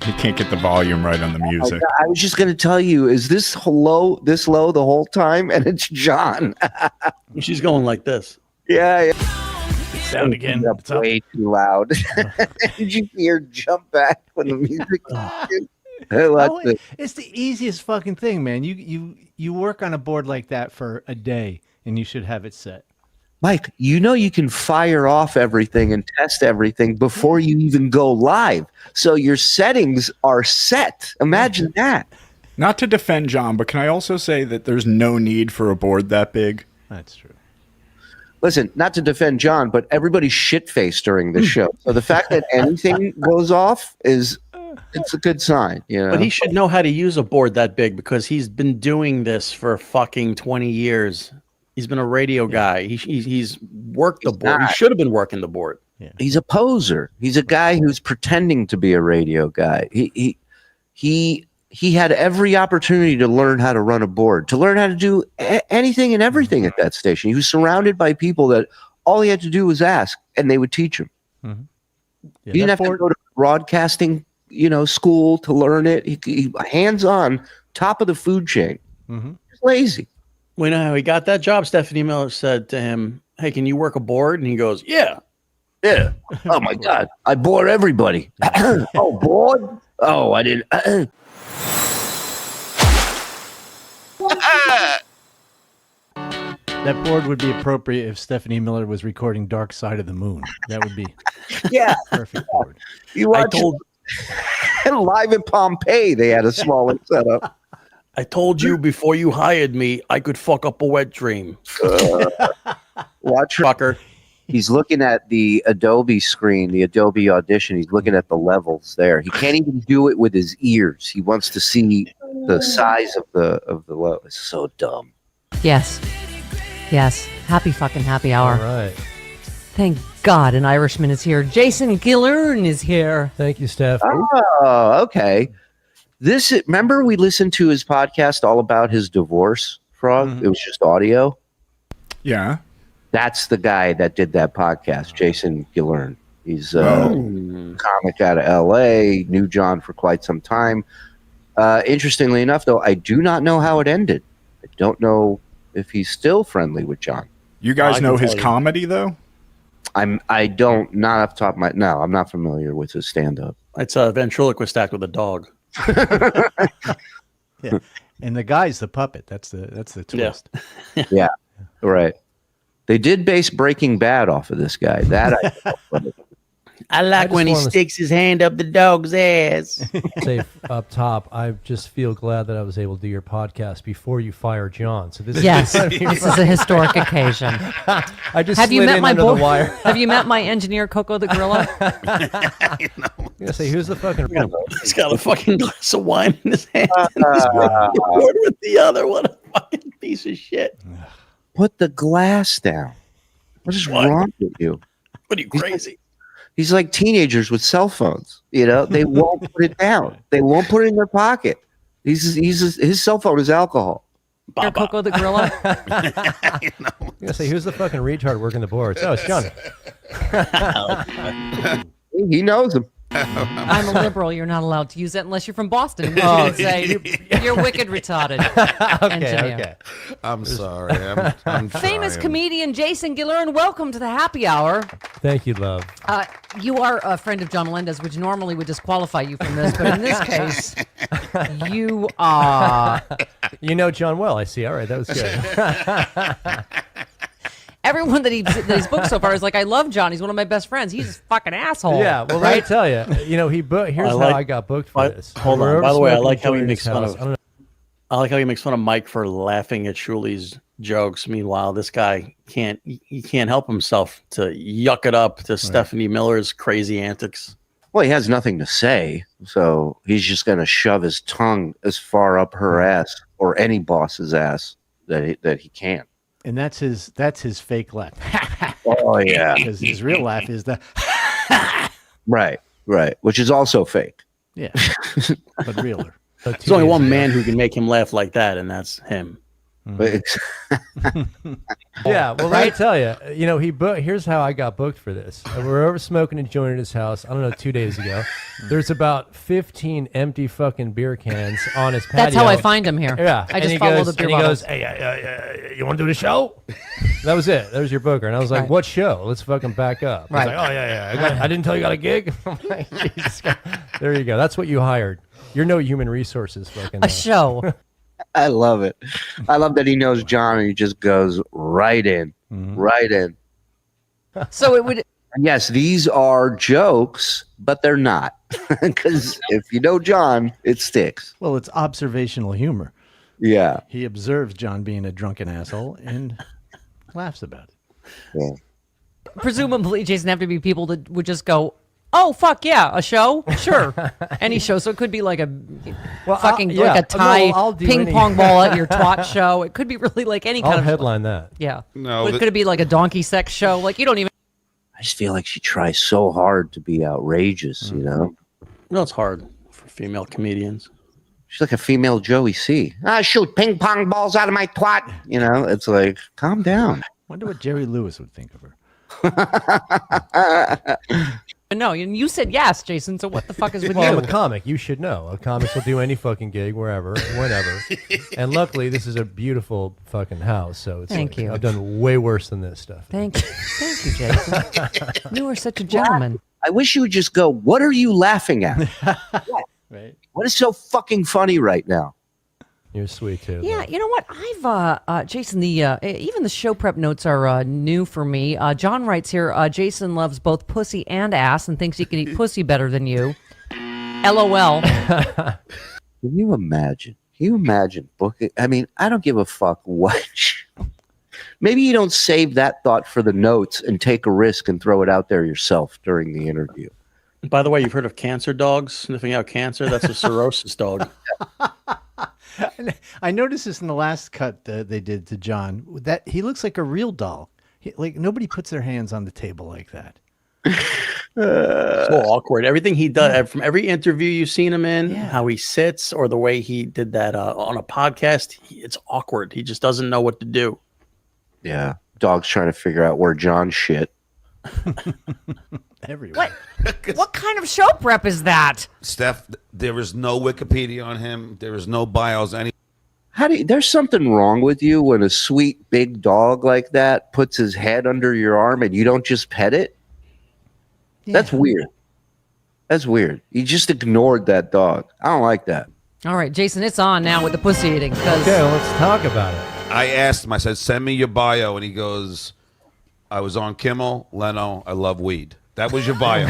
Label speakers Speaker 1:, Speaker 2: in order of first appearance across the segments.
Speaker 1: He can't get the volume right on the music.
Speaker 2: I was just going to tell you, is this low the whole time? And it's John.
Speaker 3: She's going like this.
Speaker 2: Yeah.
Speaker 4: It's down again.
Speaker 2: It's way too loud. Did you hear jump back when the music started?
Speaker 4: It's the easiest fucking thing, man. You work on a board like that for a day, and you should have it set.
Speaker 2: Mike, you can fire off everything and test everything before you even go live. So your settings are set. Imagine that.
Speaker 1: Not to defend John, but can I also say that there's no need for a board that big?
Speaker 4: That's true.
Speaker 2: Listen, not to defend John, but everybody's shit-faced during this show. So the fact that anything goes off it's a good sign. You know?
Speaker 3: But he should know how to use a board that big because he's been doing this for fucking 20 years. He's been a radio guy. He's worked the board. He should have been working the board.
Speaker 4: Yeah.
Speaker 2: He's a poser. He's a guy who's pretending to be a radio guy. He had every opportunity to learn how to run a board, to learn how to do anything and everything at that station. He was surrounded by people that all he had to do was ask, and they would teach him.
Speaker 4: Mm-hmm. Yeah,
Speaker 2: he didn't have to go to broadcasting, school to learn it. He hands-on, top of the food chain.
Speaker 4: Mm-hmm.
Speaker 2: He's lazy.
Speaker 3: We know how he got that job. Stephanie Miller said to him, "Hey, can you work a board?" And he goes, "Yeah."
Speaker 2: Oh my God, I bore everybody. Oh, bored? Oh, I didn't.
Speaker 4: That board would be appropriate if Stephanie Miller was recording Dark Side of the Moon. That would be perfect board.
Speaker 2: You watch live in Pompeii, they had a smaller setup.
Speaker 3: I told you before you hired me, I could fuck up a wet dream.
Speaker 2: Watch
Speaker 3: fucker.
Speaker 2: He's looking at the Adobe screen, the Adobe Audition. He's looking at the levels there. He can't even do it with his ears. He wants to see the size of the level. It's so dumb.
Speaker 5: Yes. Happy hour.
Speaker 6: All right.
Speaker 5: Thank God an Irishman is here. Jason Giller is here.
Speaker 6: Thank you, Steph.
Speaker 2: Oh, okay. Remember we listened to his podcast all about his divorce, Frog? Mm-hmm. It was just audio.
Speaker 1: Yeah.
Speaker 2: That's the guy that did that podcast, Jason Gillern. He's a comic out of L.A., knew John for quite some time. Interestingly enough, though, I do not know how it ended. I don't know if he's still friendly with John.
Speaker 1: You guys know his comedy, though?
Speaker 2: I don't, not off the top of my, no, I'm not familiar with his stand-up.
Speaker 3: It's a ventriloquist act with a dog.
Speaker 4: Yeah. And the guy's the puppet. That's the twist.
Speaker 2: Yeah. Right. They did base Breaking Bad off of this guy. That
Speaker 3: I like when he sticks his hand up the dog's ass.
Speaker 6: Say up top, I just feel glad that I was able to do your podcast before you fire John. So this
Speaker 5: this is a historic occasion.
Speaker 6: I just have you met my boy?
Speaker 5: Have you met my engineer Koko the Gorilla?
Speaker 6: Yeah, say who's the fucking?
Speaker 3: He's got a fucking glass of wine in his hand. He's with the other one. A fucking piece of shit.
Speaker 2: Put the glass down. What is wrong with you?
Speaker 3: What are you, crazy?
Speaker 2: He's like teenagers with cell phones. They won't put it down. They won't put it in their pocket. His cell phone is alcohol.
Speaker 5: You're Koko the Gorilla.
Speaker 6: Yeah, say who's the fucking retard working the boards? Oh, it's John.
Speaker 2: He knows him.
Speaker 5: I'm a liberal. You're not allowed to use that unless you're from Boston. We should say you're wicked retarded.
Speaker 6: Okay.
Speaker 7: I'm sorry. I'm
Speaker 5: famous
Speaker 7: trying.
Speaker 5: comedian Jason Giller, and welcome to the happy hour.
Speaker 6: Thank you, love.
Speaker 5: You are a friend of John Melendez, which normally would disqualify you from this, but in this case, you are.
Speaker 6: You know John well, I see. All right, that was good.
Speaker 5: Everyone that he's booked so far is like, I love John. He's one of my best friends. He's a fucking asshole.
Speaker 6: Yeah, well, right? Let me tell you. He booked. Here's how I got booked for this.
Speaker 3: Hold on. By the way, I like how he makes fun of. I like how he makes fun of Mike for laughing at Shuli's jokes. Meanwhile, this guy can't help himself to yuck it up to Stephanie Miller's crazy antics.
Speaker 2: Well, he has nothing to say, so he's just going to shove his tongue as far up her ass or any boss's ass that he can.
Speaker 4: And that's his fake laugh.
Speaker 2: Oh yeah,
Speaker 4: because his real laugh is the
Speaker 2: right, which is also fake.
Speaker 4: Yeah, but realer.
Speaker 3: There's only one man who can make him laugh like that, and that's him.
Speaker 2: But
Speaker 6: Yeah, well, let me tell you, here's how I got booked for this. We're over smoking a joint at his house, I don't know, 2 days ago. There's about 15 empty fucking beer cans on his patio.
Speaker 5: That's how I find him here.
Speaker 6: Yeah.
Speaker 5: I just follow the beer
Speaker 6: and he
Speaker 5: bottles.
Speaker 6: goes, hey, you want to do the show? That was it. That was your booker. And I was like, what show? Let's fucking back up. He's
Speaker 5: Right.
Speaker 6: like, oh, yeah. I didn't tell you got a gig? I'm like, Jesus God. There you go. That's what you hired. You're no human resources fucking.
Speaker 5: A show.
Speaker 2: I love it. I love that he knows John and he just goes right in. Right in.
Speaker 5: So it would.
Speaker 2: Yes, these are jokes, but they're not. Because if you know John, it sticks.
Speaker 4: Well, it's observational humor.
Speaker 2: Yeah.
Speaker 4: He observes John being a drunken asshole and laughs about it.
Speaker 2: Yeah.
Speaker 5: Presumably, Jason, have to be people that would just go, "Oh fuck yeah, a show, sure, any show." So it could be like a fucking like a tie
Speaker 6: I'll do
Speaker 5: ping
Speaker 6: any-
Speaker 5: pong ball at your twat show. It could be really like any kind
Speaker 6: I'll
Speaker 5: of
Speaker 6: headline that.
Speaker 5: Yeah.
Speaker 7: No,
Speaker 5: Well, could it be like a donkey sex show? Like you don't even.
Speaker 2: I just feel like she tries so hard to be outrageous, you know?
Speaker 3: No, it's hard for female comedians.
Speaker 2: She's like a female Joey C. I shoot ping pong balls out of my twat. You know, it's like, calm down.
Speaker 4: Wonder what Jerry Lewis would think of her.
Speaker 5: No, you said yes, Jason. So what the fuck is with
Speaker 6: Well,
Speaker 5: you?
Speaker 6: I'm a comic. You should know. Comics will do any fucking gig, wherever, whenever. And luckily, this is a beautiful fucking house. So it's
Speaker 5: Thank you.
Speaker 6: I've done way worse than this stuff.
Speaker 5: Thank you, Jason. You are such a gentleman.
Speaker 2: I wish you would just go, what are you laughing at?
Speaker 4: Right.
Speaker 2: What is so fucking funny right now?
Speaker 6: You're sweet too.
Speaker 5: Yeah,
Speaker 6: though.
Speaker 5: you know what? I've Jason. Even the show prep notes are new for me. John writes here. Jason loves both pussy and ass and thinks he can eat pussy better than you. LOL.
Speaker 2: Can you imagine? Can you imagine booking? I mean, I don't give a fuck what. Maybe you don't save that thought for the notes and take a risk and throw it out there yourself during the interview.
Speaker 3: By the way, you've heard of cancer dogs sniffing out cancer? That's a cirrhosis dog.
Speaker 4: I noticed this in the last cut they did to John. That he looks like a real doll. Like nobody puts their hands on the table like that.
Speaker 3: So awkward. Everything he does, from every interview you've seen him in, how he sits, or the way he did that on a podcast, it's awkward. He just doesn't know what to do.
Speaker 2: Yeah. Dog's trying to figure out where John shit.
Speaker 4: Everywhere.
Speaker 5: What kind of show prep is that?
Speaker 7: Steph, there is no Wikipedia on him. There is no bios.
Speaker 2: There's something wrong with you when a sweet big dog like that puts his head under your arm and you don't just pet it? Yeah. That's weird. That's weird. You just ignored that dog. I don't like that.
Speaker 5: All right, Jason, it's on now with the pussy eating.
Speaker 6: Okay, well, let's talk about it.
Speaker 7: I asked him, I said, send me your bio. And he goes, I was on Kimmel, Leno, I love weed. That was your bio.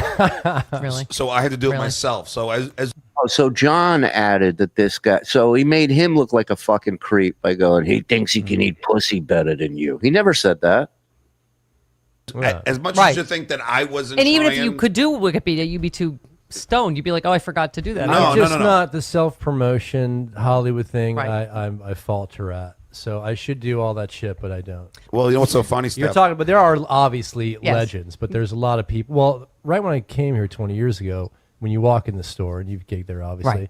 Speaker 5: Really?
Speaker 7: So I had to do it myself. So
Speaker 2: So John added that this guy, so he made him look like a fucking creep by going, he thinks he can eat pussy better than you. He never said that.
Speaker 7: as much
Speaker 5: Right.
Speaker 7: as you think that I wasn't
Speaker 5: And even if you
Speaker 7: trying-
Speaker 5: could do Wikipedia, you'd be too stoned. You'd be like, "Oh, I forgot to do that."
Speaker 7: No,
Speaker 6: I'm just
Speaker 7: no.
Speaker 6: not the self-promotion Hollywood thing.
Speaker 5: Right.
Speaker 6: I falter at. So I should do all that shit, but I don't.
Speaker 7: Well, you know what's so funny,
Speaker 6: You're
Speaker 7: Steph?
Speaker 6: talking, but there are obviously
Speaker 5: Yes.
Speaker 6: legends, but there's a lot of people. Well, right when I came here 20 years ago, when you walk in the store and you've gigged there, obviously,
Speaker 5: Right.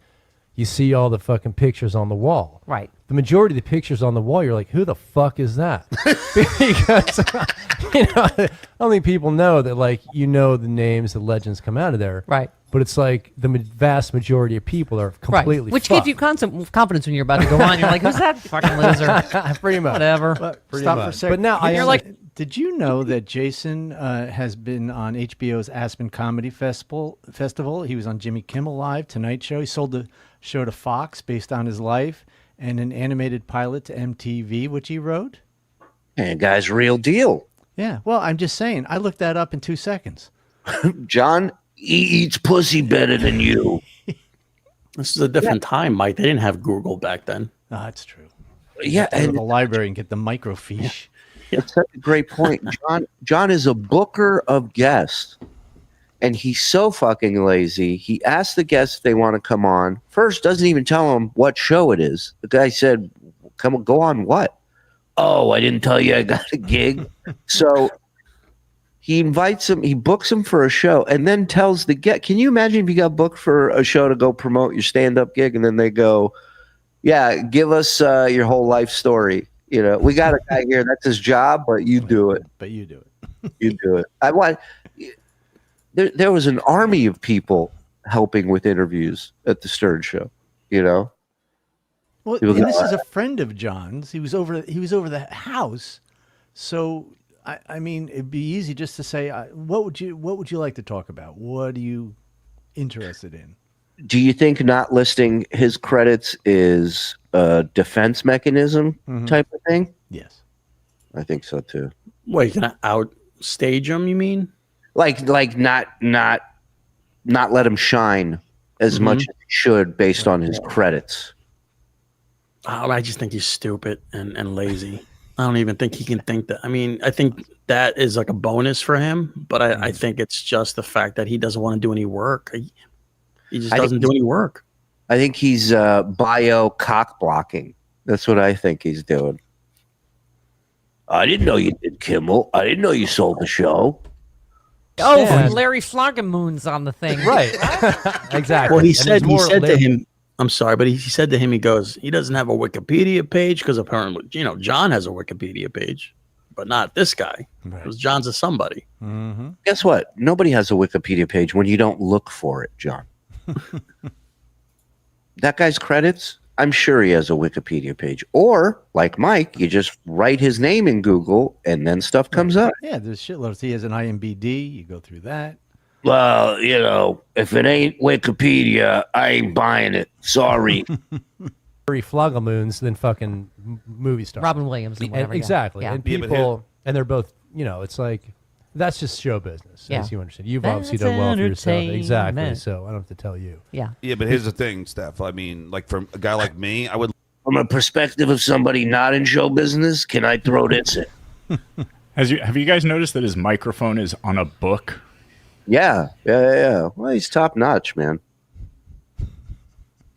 Speaker 6: you see all the fucking pictures on the wall.
Speaker 5: Right.
Speaker 6: The majority of the pictures on the wall, you're like, who the fuck is that? Because I don't think people know that, like, the names, the legends come out of there.
Speaker 5: Right.
Speaker 6: But it's like the vast majority of people are completely
Speaker 5: Right. Which
Speaker 6: fucked.
Speaker 5: gives you confidence when you're about to go on. You're like, "Who's that fucking loser?"
Speaker 6: Pretty much.
Speaker 5: Whatever.
Speaker 6: Pretty
Speaker 4: Stop
Speaker 6: much.
Speaker 4: for a second.
Speaker 6: But now
Speaker 5: You're like,
Speaker 4: did you know that Jason has been on HBO's Aspen Comedy Festival? He was on Jimmy Kimmel Live, Tonight Show. He sold the show to Fox based on his life, and an animated pilot to MTV, which he wrote.
Speaker 2: Hey, guy's real deal.
Speaker 4: Yeah. Well, I'm just saying. I looked that up in 2 seconds.
Speaker 2: John, he eats pussy better than you.
Speaker 3: This is a different time, Mike. They didn't have Google back then.
Speaker 4: No, that's true.
Speaker 2: Yeah,
Speaker 4: Go to
Speaker 2: and
Speaker 4: the library and get the microfiche.
Speaker 2: that's such a great point. John is a booker of guests, and he's so fucking lazy. He asks the guests if they want to come on. First, doesn't even tell them what show it is. The guy said, "Come on, go on what?" "Oh, I didn't tell you I got a gig." So he invites him, he books him for a show, and then tells the guest. Can you imagine if you got booked for a show to go promote your stand-up gig, and then they go, "Yeah, give us your whole life story." You know, we got a guy here. That's his job, but you do it.
Speaker 4: But you do it.
Speaker 2: You do it. I want. There was an army of people helping with interviews at the Stern Show. You know.
Speaker 4: Well, and this is a friend of John's. He was over the house, so I mean, it'd be easy just to say, what would you like to talk about? What are you interested in?
Speaker 2: Do you think not listing his credits is a defense mechanism type of thing?
Speaker 4: Yes,
Speaker 2: I think so too.
Speaker 3: Wait, can I outstage him? You mean?
Speaker 2: Like not let him shine as much as he should based on his credits.
Speaker 3: Oh, I just think he's stupid and lazy. I don't even think he can think that. I mean, I think that is like a bonus for him, but I think it's just the fact that he doesn't want to do any work. He just doesn't do any work.
Speaker 2: I think he's bio cock blocking. That's what I think he's doing. I didn't know you did Kimmel. I didn't know you sold the show.
Speaker 5: Oh,
Speaker 6: Yeah.
Speaker 5: Larry Floggamoon's on the thing.
Speaker 6: Right. Exactly.
Speaker 3: Well, he
Speaker 6: And
Speaker 3: said
Speaker 6: there's more
Speaker 3: to him, I'm sorry, but he said to him, he goes, he doesn't have a Wikipedia page because apparently, John has a Wikipedia page, but not this guy. Because John's a somebody.
Speaker 4: Mm-hmm.
Speaker 2: Guess what? Nobody has a Wikipedia page when you don't look for it, John. That guy's credits, I'm sure he has a Wikipedia page. Or, like Mike, you just write his name in Google and then stuff comes up.
Speaker 4: Yeah, there's shitloads. He has an IMBD. You go through that.
Speaker 2: Well, if it ain't Wikipedia, I ain't buying it. Sorry.
Speaker 6: Larry Floggamoons than fucking movie stars.
Speaker 5: Robin Williams and whatever.
Speaker 6: Exactly.
Speaker 5: Yeah.
Speaker 6: And
Speaker 7: Yeah, but
Speaker 6: people, and they're both, it's like, that's just show business,
Speaker 5: Yeah.
Speaker 6: as you understand. You've
Speaker 5: That's
Speaker 6: obviously done well for yourself. Exactly.
Speaker 5: entertainment.
Speaker 6: So I don't have to tell you.
Speaker 5: Yeah.
Speaker 7: Yeah, but here's the thing, Steph. I mean, like from a guy like me, I would.
Speaker 2: From a perspective of somebody not in show business, can I throw this in?
Speaker 1: Have you guys noticed that his microphone is on a book?
Speaker 2: Yeah. Well, he's top notch, man.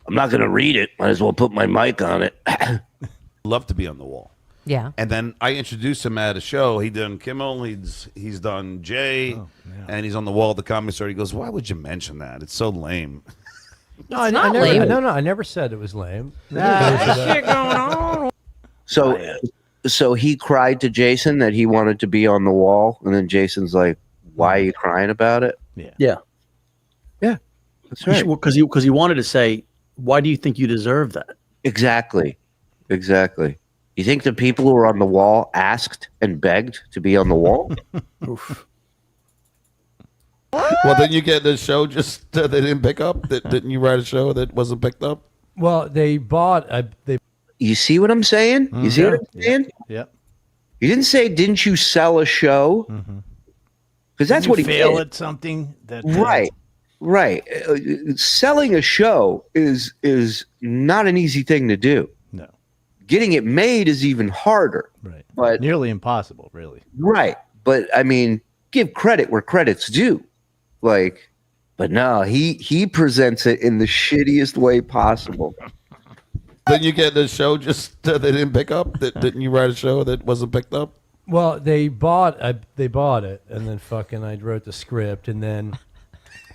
Speaker 2: I'm not going to read it. Might as well put my mic on it.
Speaker 7: love to be on the wall.
Speaker 5: Yeah.
Speaker 7: And then I introduced him at a show. He done Kimmel. He's done Jay, and he's on the wall at the Comedy Store. He goes, "Why would you mention that? It's so lame."
Speaker 6: No, I
Speaker 5: not
Speaker 6: never,
Speaker 5: lame.
Speaker 6: No, I never said it was lame.
Speaker 5: Shit going on.
Speaker 2: So he cried to Jason that he wanted to be on the wall, and then Jason's like, "Why are you crying about it?"
Speaker 3: Yeah.
Speaker 2: That's right.
Speaker 3: Because he wanted to say, why do you think you deserve that?
Speaker 2: Exactly. You think the people who were on the wall asked and begged to be on the wall?
Speaker 3: Oof.
Speaker 7: Well, didn't you get the show just they didn't pick up? Didn't you write a show that wasn't picked up?
Speaker 6: Well, they bought.
Speaker 2: You see what I'm saying? You see what I'm saying?
Speaker 4: Yep.
Speaker 2: You didn't say, "Didn't you sell a show?" Because that's what he
Speaker 4: fail
Speaker 2: did.
Speaker 4: at something. That
Speaker 2: Right. Selling a show is not an easy thing to do.
Speaker 4: No.
Speaker 2: Getting it made is even harder.
Speaker 4: Right.
Speaker 2: But
Speaker 4: Nearly impossible, really.
Speaker 2: right. But I mean, give credit where credit's due. Like, but no, he presents it in the shittiest way possible.
Speaker 7: Didn't you get the show just they didn't pick up? Didn't you write a show that wasn't picked up?
Speaker 6: Well, they bought it, and then fucking I wrote the script, and then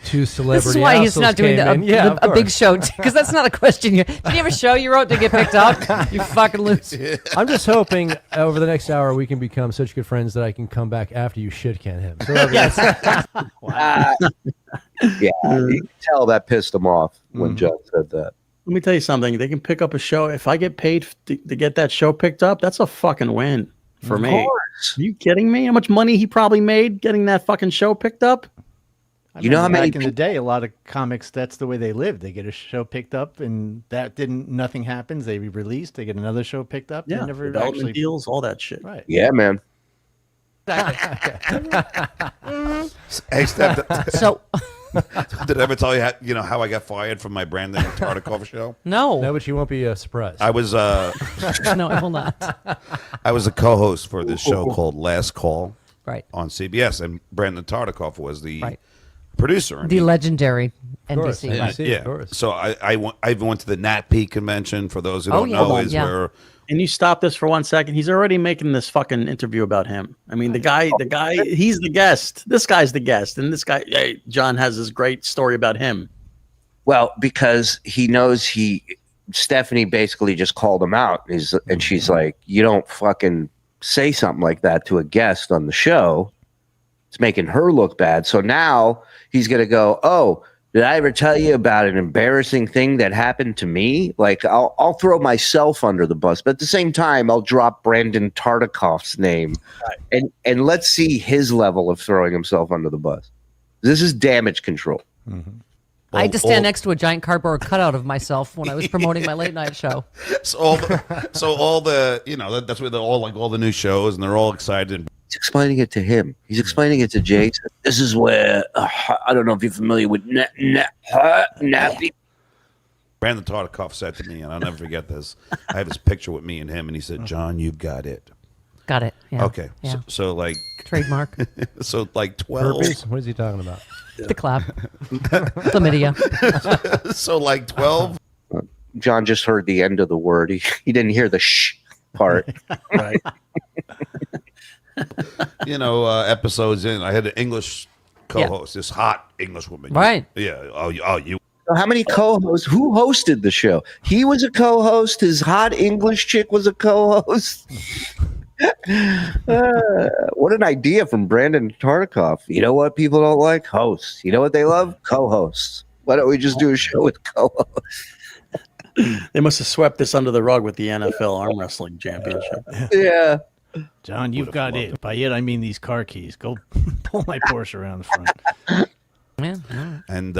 Speaker 6: two celebrity.
Speaker 5: This is why he's
Speaker 6: assholes
Speaker 5: not doing
Speaker 6: came in.
Speaker 5: a big show, because that's not a question. Did you have a show you wrote to get picked up? You fucking loser.
Speaker 6: I'm just hoping over the next hour we can become such good friends that I can come back after you shit can him. So
Speaker 2: Yeah, you can tell that pissed him off when John said that.
Speaker 3: Let me tell you something. They can pick up a show. If I get paid to get that show picked up, that's a fucking win for me.
Speaker 2: course.
Speaker 3: Are you kidding me? How much money he probably made getting that fucking show picked up?
Speaker 2: You know how many
Speaker 4: back in the day, a lot of comics, that's the way they live. They get a show picked up, and nothing happens. They release, they get another show picked up.
Speaker 3: Yeah,
Speaker 4: They never
Speaker 3: development
Speaker 4: actually
Speaker 3: deals, all that shit.
Speaker 4: right.
Speaker 2: Yeah, man.
Speaker 7: Hey, Steph,
Speaker 5: So,
Speaker 7: did I ever tell you how I got fired from my Brandon Tartikoff show?
Speaker 5: no,
Speaker 6: but you won't be surprised.
Speaker 7: I was
Speaker 5: no, I will not.
Speaker 7: I was a co-host for this show called Last Call
Speaker 5: Right.
Speaker 7: on CBS, and Brandon Tartikoff was the
Speaker 5: Right.
Speaker 7: producer.
Speaker 5: The legendary
Speaker 6: course,
Speaker 5: NBC.
Speaker 6: yeah.
Speaker 5: Right.
Speaker 6: Of course.
Speaker 7: So I went to the NatP convention. For those who
Speaker 5: Oh,
Speaker 7: don't
Speaker 5: yeah.
Speaker 7: know, is
Speaker 5: Yeah.
Speaker 7: where
Speaker 3: Can you stop this for 1 second? He's already making this fucking interview about him. I mean, the guy, he's the guest. This guy's the guest. And this guy, John has this great story about him.
Speaker 2: Well, because he knows Stephanie basically just called him out. And she's like, you don't fucking say something like that to a guest on the show. It's making her look bad. So now he's going to go, oh, did I ever tell you about an embarrassing thing that happened to me? Like, I'll throw myself under the bus, but at the same time, I'll drop Brandon Tartikoff's name, and let's see his level of throwing himself under the bus. This is damage control.
Speaker 5: Mm-hmm. I had to stand next to a giant cardboard cutout of myself when I was promoting my late night show.
Speaker 7: So all the that's where all the new shows, and they're all excited.
Speaker 2: He's explaining it to him. He's explaining it to Jason. This is where I don't know if you're familiar with nappy.
Speaker 7: Brandon Tartikoff said to me, and I'll never forget this. I have his picture with me and him, and he said, "John, you've got it."
Speaker 5: Got it. Yeah.
Speaker 7: Okay.
Speaker 5: Yeah.
Speaker 7: So like
Speaker 5: trademark.
Speaker 7: So like 12.
Speaker 6: Herpes? What is he talking about?
Speaker 5: The clap. Chlamydia.
Speaker 7: So like 12.
Speaker 2: John just heard the end of the word. He didn't hear the shh part.
Speaker 3: Right.
Speaker 7: Episodes in, I had an English co-host, this hot English woman.
Speaker 5: Right.
Speaker 7: Yeah. You.
Speaker 2: So how many co-hosts? Who hosted the show? He was a co-host. His hot English chick was a co-host. What an idea from Brandon Tartikoff. You know what people don't like? Hosts. You know what they love? Co-hosts. Why don't we just do a show with co-hosts?
Speaker 3: They must have swept this under the rug with the NFL arm wrestling championship.
Speaker 2: Yeah.
Speaker 4: John, you've got it. By it, I mean these car keys. Go pull my Porsche around the front.
Speaker 5: Yeah.
Speaker 7: And,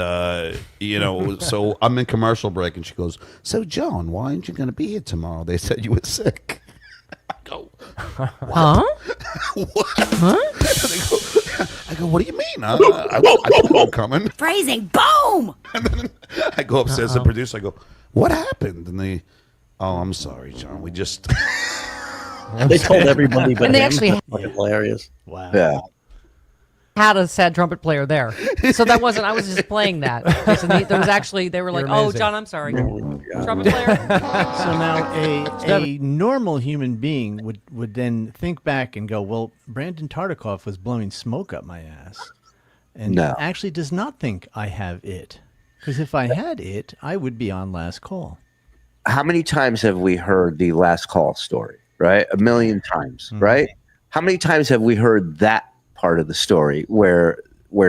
Speaker 7: so I'm in commercial break, and she goes, "So, John, why aren't you going to be here tomorrow? They said you were sick." I go, "What?"
Speaker 5: Huh?
Speaker 7: What? Huh? I go, "What do you mean? I don't know I'm coming."
Speaker 8: Phrasing, boom!
Speaker 7: And then I go upstairs to the producer. I go, "What happened?" And they, "Oh, I'm sorry, John. We just..."
Speaker 3: They told everybody, but
Speaker 5: And they actually
Speaker 3: fucking hilarious.
Speaker 4: Wow.
Speaker 2: Yeah.
Speaker 5: had a sad trumpet player there. So that wasn't, I was just playing that. There was actually, they were like, "Oh, John, I'm sorry. Trumpet player."
Speaker 4: So now a normal human being would then think back and go, well, Brandon Tartikoff was blowing smoke up my ass. And actually does not think I have it. Because if I had it, I would be on Last Call.
Speaker 2: How many times have we heard the Last Call story, right? 1 million times, right? How many times have we heard that part of the story where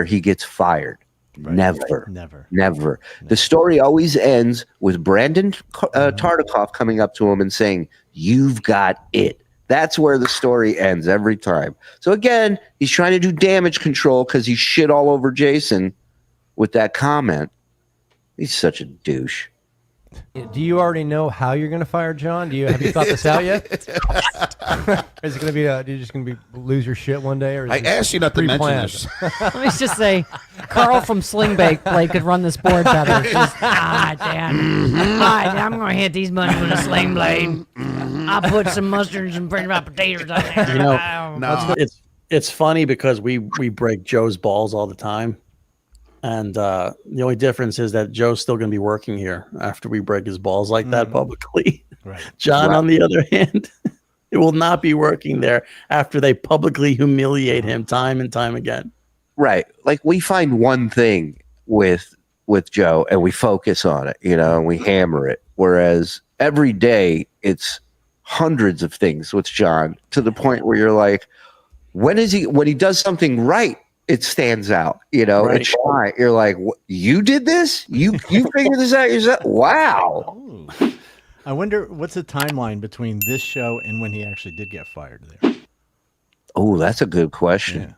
Speaker 2: he gets fired? Right. Never. The story always ends with Brandon Tartikoff coming up to him and saying, "You've got it." That's where the story ends every time. So again, he's trying to do damage control because he shit all over Jason with that comment. He's such a douche.
Speaker 6: Do you already know how you're going to fire John? Have you thought this out yet? Is it going to be? Are you just going to lose your shit one day? Or
Speaker 7: I asked you not to mention this.
Speaker 5: Let me just say, Karl from Sling Bake Blade could run this board better. Dan. I'm going to hit these buttons with a sling blade. I'll put some mustard and some French fried potatoes on there.
Speaker 3: It's funny because we break Joe's balls all the time. And the only difference is that Joe's still going to be working here after we break his balls like that publicly. Right. John, on the other hand, it will not be working there after they publicly humiliate him time and time again.
Speaker 2: Right. Like we find one thing with Joe and we focus on it, and we hammer it. Whereas every day it's hundreds of things with John to the point where you're like, when he does something right, it stands out,
Speaker 3: Right.
Speaker 2: It's fine. You're like, you did this? You figured this out yourself? Wow.
Speaker 4: Ooh. I wonder what's the timeline between this show and when he actually did get fired there.
Speaker 2: Oh, that's a good question. Yeah.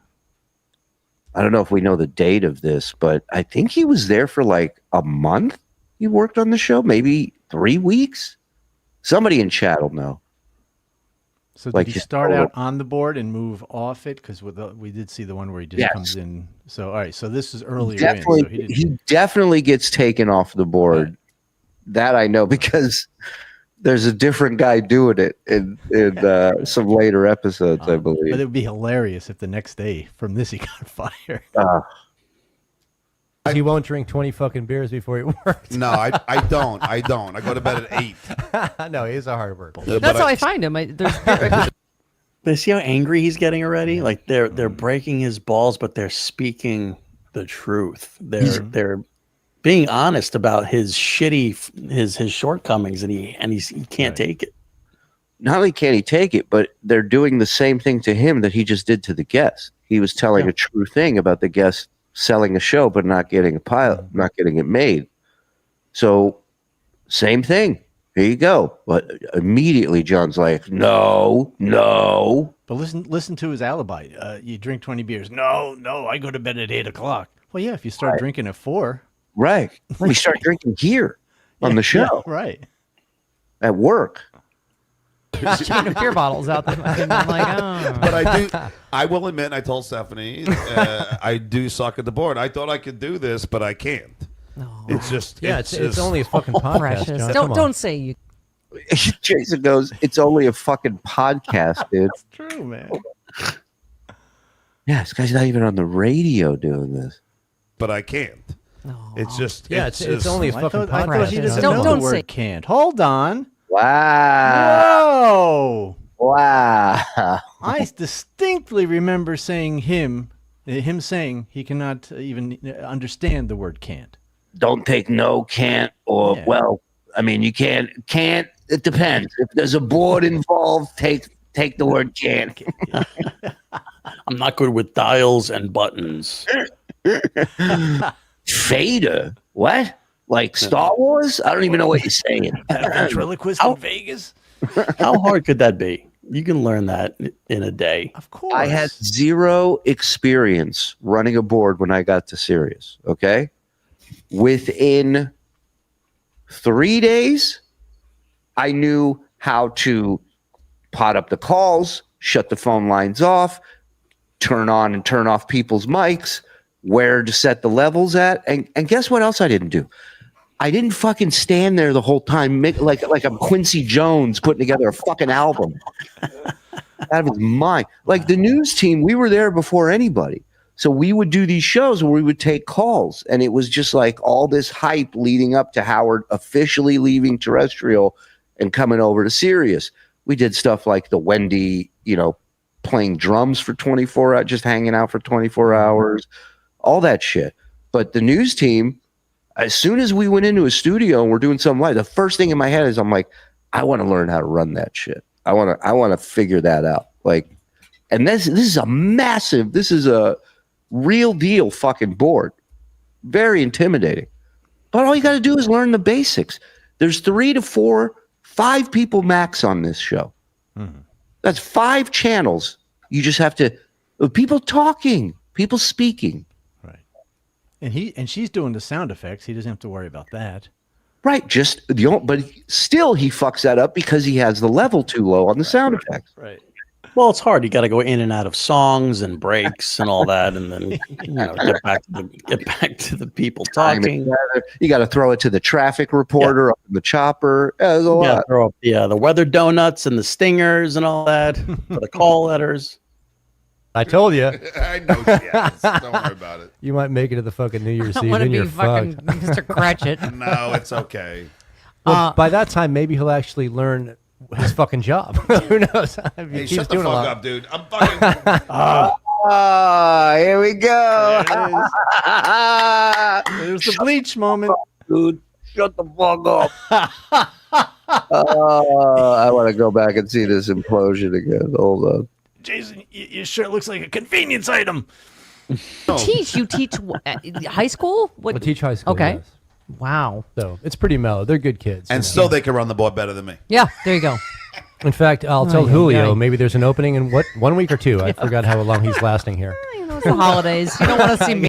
Speaker 2: I don't know if we know the date of this, but I think he was there for like a month. He worked on the show, maybe 3 weeks. Somebody in chat will know.
Speaker 4: So did he start out on the board and move off it? Because we did see the one where he just comes in. So, all right. So this is earlier.
Speaker 2: He definitely gets taken off the board. Right. That I know because there's a different guy doing it in some later episodes, I believe.
Speaker 4: But it would be hilarious if the next day from this he got fired.
Speaker 6: He won't drink 20 fucking beers before he works.
Speaker 7: No, I don't. I go to bed at 8.
Speaker 6: No, he's a hard worker.
Speaker 5: That's how I find him.
Speaker 3: But see how angry he's getting already? Like they're breaking his balls, but they're speaking the truth. They're being honest about his his shortcomings, and he can't take it.
Speaker 2: Not only can't he take it, but they're doing the same thing to him that he just did to the guest. He was telling a true thing about the guest selling a show but not getting a pilot, not getting it made. So same thing. Here you go. But immediately John's like, no.
Speaker 4: But listen to his alibi. You drink 20 beers. No, I go to bed at 8 o'clock. Well, yeah, if you start drinking at 4.
Speaker 2: Right. We start drinking here on the show.
Speaker 4: Yeah, right.
Speaker 2: At work.
Speaker 5: Chain of beer bottles out there. I'm like, oh.
Speaker 7: But I will admit, and I told Stephanie, I do suck at the board. I thought I could do this, but I can't.
Speaker 5: No.
Speaker 7: It's just,
Speaker 6: it's only a fucking podcast.
Speaker 5: Precious.
Speaker 6: John. Come on.
Speaker 5: Don't say you.
Speaker 2: Jason goes, it's only a fucking podcast, dude.
Speaker 4: It's true, man.
Speaker 2: Yeah, this guy's not even on the radio doing this.
Speaker 7: But I can't.
Speaker 5: No.
Speaker 7: It's just,
Speaker 6: it's only a
Speaker 4: I
Speaker 6: fucking
Speaker 4: thought
Speaker 6: podcast.
Speaker 4: he doesn't
Speaker 5: Don't-
Speaker 4: know
Speaker 5: don't
Speaker 4: the word
Speaker 5: say-
Speaker 4: can't. Hold on.
Speaker 2: Wow.
Speaker 4: Whoa.
Speaker 2: Wow.
Speaker 4: I distinctly remember saying him saying he cannot even understand the word can't.
Speaker 2: Don't take no, can't, or, well, I mean, you can't, it depends. If there's a board involved, take the word can't.
Speaker 3: I'm not good with dials and buttons.
Speaker 2: Fader? What? Like Star Wars? I don't even know what you're saying.
Speaker 4: Ventriloquist in Vegas?
Speaker 3: How hard could that be? You can learn that in a day.
Speaker 4: Of course.
Speaker 2: I had zero experience running a board when I got to Sirius, okay? Within 3 days, I knew how to pot up the calls, shut the phone lines off, turn on and turn off people's mics, where to set the levels at. And guess what else I didn't do? I didn't fucking stand there the whole time like I'm Quincy Jones putting together a fucking album. That was mine. Like the news team, we were there before anybody. So we would do these shows where we would take calls, and it was just like all this hype leading up to Howard officially leaving terrestrial and coming over to Sirius. We did stuff like the Wendy, playing drums for 24 hours, just hanging out for 24 hours, all that shit. But the news team, as soon as we went into a studio and we're doing something live, the first thing in my head is I'm like, I want to learn how to run that shit. I want to figure that out. Like, and this is a real deal fucking board. Very intimidating. But all you got to do is learn the basics. There's 3 to 4, 5 people max on this show. Mm-hmm. That's 5 channels. You just have to, people talking, people speaking.
Speaker 4: Right. And she's doing the sound effects. He doesn't have to worry about that.
Speaker 2: Right. But still he fucks that up because he has the level too low on the sound effects.
Speaker 4: Right.
Speaker 3: Well, it's hard. You got to go in and out of songs and breaks and all that, and then get back to the people talking.
Speaker 2: You got to throw it to the traffic reporter up in the chopper. There's a lot.
Speaker 3: Throw up, the weather donuts and the stingers and all that for the call letters.
Speaker 6: I told you.
Speaker 7: I know she has. Don't worry about it.
Speaker 6: You might make it to the fucking New Year's
Speaker 5: I
Speaker 6: Eve
Speaker 5: want to
Speaker 6: and
Speaker 5: be
Speaker 6: you're
Speaker 5: fucking
Speaker 6: fucked.
Speaker 5: Mr. Cratchit.
Speaker 7: No, it's okay.
Speaker 6: Well, by that time, maybe he'll actually learn his fucking job. Who knows?
Speaker 7: Hey, shut the fuck up, dude. I'm fucking.
Speaker 2: Here we go.
Speaker 4: There's the bleach moment.
Speaker 2: Dude, shut the fuck up. I want to go back and see this implosion again. Hold on.
Speaker 4: Jason, your shirt looks like a convenience item.
Speaker 5: You teach high school? What?
Speaker 6: We'll teach high school.
Speaker 5: Okay.
Speaker 6: Yes.
Speaker 5: Wow.
Speaker 6: So it's pretty mellow. They're good kids.
Speaker 7: And still, they can run the board better than me.
Speaker 5: Yeah, there you go.
Speaker 6: In fact, I'll tell Julio maybe there's an opening in 1 week or 2. I forgot how long he's lasting here.
Speaker 5: It's the holidays. You don't want to see me.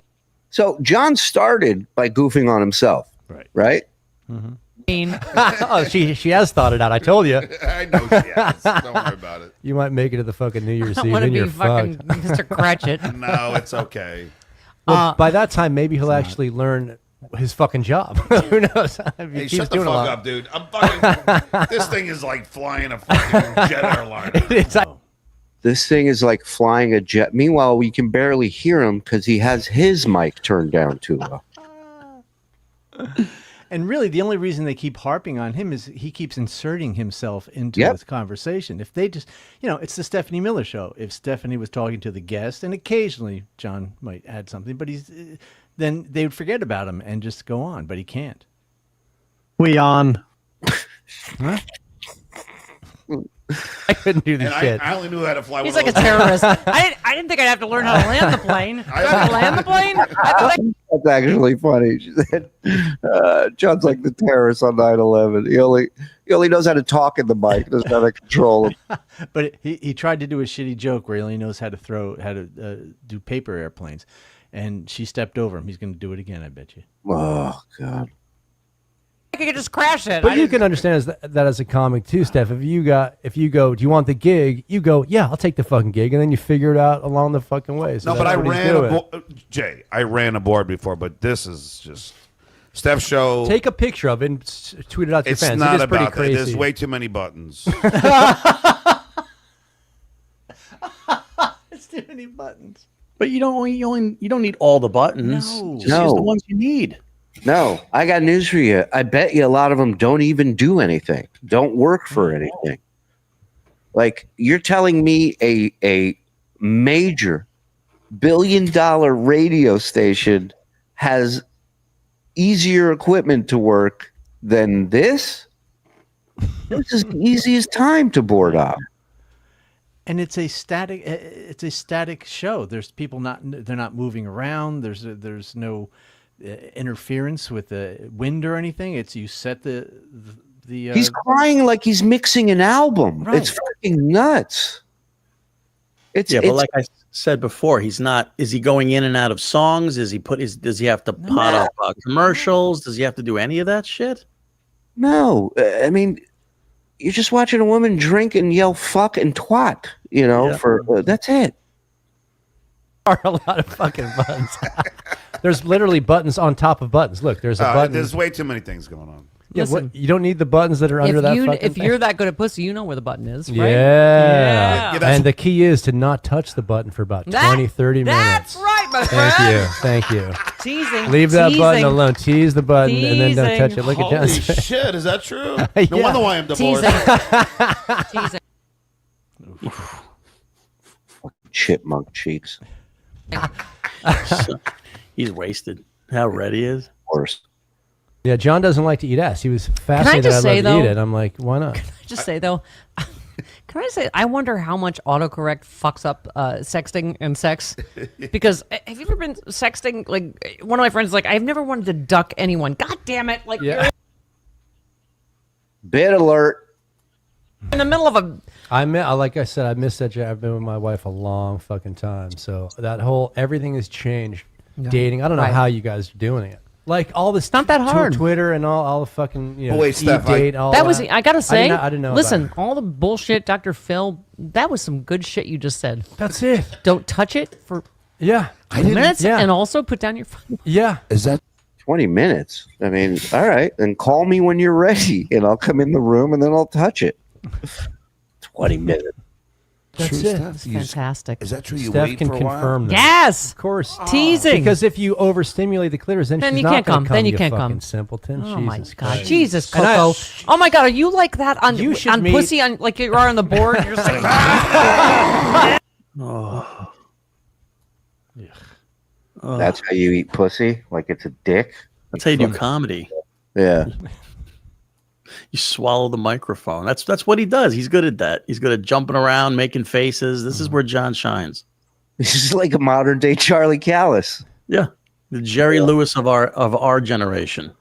Speaker 2: So John started by goofing on himself. Right?
Speaker 6: Mm-hmm. Oh, she has thought it out. I told you.
Speaker 7: I know she has. Don't worry about it.
Speaker 6: You might make it to the fucking New Year's
Speaker 5: I
Speaker 6: Eve
Speaker 5: want to
Speaker 6: and
Speaker 5: be
Speaker 6: you're
Speaker 5: fucking
Speaker 6: fucked.
Speaker 5: Mr. Cratchit.
Speaker 7: No, it's okay.
Speaker 6: Well, by that time, maybe he'll actually learn his fucking job. Who knows?
Speaker 7: Hey, shut the fuck up, dude. I'm fucking. This thing is like flying a fucking jet airliner.
Speaker 2: This thing is like flying a jet. Meanwhile, we can barely hear him because he has his mic turned down too low.
Speaker 4: And really, the only reason they keep harping on him is he keeps inserting himself into this conversation. If they just, it's the Stephanie Miller show. If Stephanie was talking to the guest, and occasionally John might add something, but then they would forget about him and just go on. But he can't.
Speaker 8: We on.
Speaker 4: Huh?
Speaker 6: I couldn't do this
Speaker 7: And
Speaker 6: shit.
Speaker 7: I only knew how to fly.
Speaker 5: He's
Speaker 7: with
Speaker 5: like a
Speaker 7: those.
Speaker 5: terrorist. I didn't think I'd have to learn how to land the plane. Do I have to land the plane?
Speaker 2: That's actually funny. She said, John's like the terrorist on 9/11. He only knows how to talk in the mic, doesn't know how to control him.
Speaker 4: But he tried to do a shitty joke where he only knows how to do paper airplanes, and she stepped over him. He's going to do it again, I bet you.
Speaker 2: Oh God.
Speaker 5: I could just crash it.
Speaker 6: But you can understand that as a comic too, Steph. If you go, do you want the gig? You go, yeah, I'll take the fucking gig, and then you figure it out along the fucking way. So
Speaker 7: No, but I
Speaker 6: that's what he's
Speaker 7: ran
Speaker 6: doing.
Speaker 7: Jay. I ran a board before, but this is just Steph's show.
Speaker 6: Take a picture of it and tweet it out to your
Speaker 7: It's
Speaker 6: fans.
Speaker 7: not
Speaker 6: It is pretty
Speaker 7: about that.
Speaker 6: crazy.
Speaker 7: There's way too many buttons.
Speaker 4: It's too many buttons.
Speaker 3: But you don't need all the buttons.
Speaker 4: No.
Speaker 3: Just use the ones you need.
Speaker 2: No, I got news for you. I bet you a lot of them don't even do anything, don't work for anything. Like, you're telling me a major billion-dollar radio station has easier equipment to work than this? This is the easiest time to board up.
Speaker 4: And it's a static show. There's people they're not moving around. There's no interference with the wind or anything. It's you set the
Speaker 2: He's crying like he's mixing an album.
Speaker 4: Right.
Speaker 2: It's fucking nuts.
Speaker 3: But like I said before, he's not. Is he going in and out of songs? Does he have to pot up commercials? Does he have to do any of that shit?
Speaker 2: No, I mean, you're just watching a woman drink and yell "fuck" and "twat." You know, that's it.
Speaker 6: Are a lot of fucking buttons. There's literally buttons on top of buttons. Look, there's a button.
Speaker 7: There's way too many things going on.
Speaker 6: Yeah, you don't need the buttons that are under that fucking
Speaker 5: If
Speaker 6: thing.
Speaker 5: you're that good at pussy, you know where the button is, right?
Speaker 6: Yeah.
Speaker 7: Yeah,
Speaker 6: And the key is to not touch the button for about 20, 30 minutes.
Speaker 5: That's right, my friend.
Speaker 6: Thank you.
Speaker 5: Teasing.
Speaker 6: Leave that button
Speaker 5: Teasing.
Speaker 6: alone. Tease the button and then don't touch it. Look at
Speaker 7: Holy
Speaker 6: John.
Speaker 7: shit, is that true? No
Speaker 6: Yeah.
Speaker 7: wonder why I'm divorced.
Speaker 5: Teasing.
Speaker 2: Chipmunk cheeks.
Speaker 3: He's wasted. How red he is.
Speaker 2: Worse.
Speaker 6: Yeah, John doesn't like to eat ass. He was fascinated
Speaker 5: just
Speaker 6: that I
Speaker 5: say,
Speaker 6: love to eat
Speaker 5: though-
Speaker 6: it. I'm like, why not?
Speaker 5: Just say though, can I say I wonder how much autocorrect fucks up sexting and sex? Because have you ever been sexting? Like one of my friends, is like I've never wanted to duck anyone. God damn it! Like
Speaker 6: Yeah.
Speaker 5: you're
Speaker 2: Bit alert.
Speaker 5: in the middle of a.
Speaker 6: Like I said, I missed that. I've been with my wife a long fucking time. So that whole everything has changed. Dating. I don't know
Speaker 5: Right.
Speaker 6: how you guys are doing it. Like all this,
Speaker 5: not that hard.
Speaker 6: Twitter and all the fucking
Speaker 7: wait, Steph,
Speaker 6: date. All
Speaker 5: That was. I gotta say.
Speaker 6: I didn't know.
Speaker 5: Listen,
Speaker 6: about
Speaker 5: all the bullshit, Dr. Phil. That was some good shit you just said.
Speaker 6: it. That's it.
Speaker 5: Don't touch it for
Speaker 6: Yeah,
Speaker 5: 20 minutes,
Speaker 6: Yeah,
Speaker 5: and also put down your phone.
Speaker 6: yeah.
Speaker 2: Is that 20 minutes? I mean, all right. Then call me when you're ready, and I'll come in the room, and then I'll touch it. 20 minutes.
Speaker 6: That's
Speaker 7: True
Speaker 6: it.
Speaker 7: stuff.
Speaker 5: It's
Speaker 7: You just-
Speaker 5: fantastic.
Speaker 7: Is that true? You
Speaker 6: Steph
Speaker 7: wait
Speaker 6: can
Speaker 7: for a while?
Speaker 6: confirm that.
Speaker 5: Yes.
Speaker 6: Of course.
Speaker 5: Teasing.
Speaker 6: Because if you overstimulate the clitoris, then
Speaker 5: Then
Speaker 6: she's
Speaker 5: you
Speaker 6: not
Speaker 5: can't
Speaker 6: gonna
Speaker 5: come. Then you
Speaker 6: you
Speaker 5: can't
Speaker 6: fucking
Speaker 5: come.
Speaker 6: simpleton.
Speaker 5: Oh my
Speaker 6: Jesus
Speaker 5: God,
Speaker 6: Christ.
Speaker 5: Jesus,
Speaker 6: And I-
Speaker 5: Coco! Oh my God, are you like that on
Speaker 6: You should
Speaker 5: on
Speaker 6: meet-
Speaker 5: pussy on like you are on the board? You're just like,
Speaker 3: Oh.
Speaker 2: That's how you eat pussy? Like it's a dick?
Speaker 3: That's how you do comedy.
Speaker 2: Yeah.
Speaker 3: You swallow the microphone. That's what he does. He's good at that. He's good at jumping around, making faces. This is where John shines.
Speaker 2: This is like a modern day Charlie Callis.
Speaker 3: Yeah, the Jerry Lewis of our generation.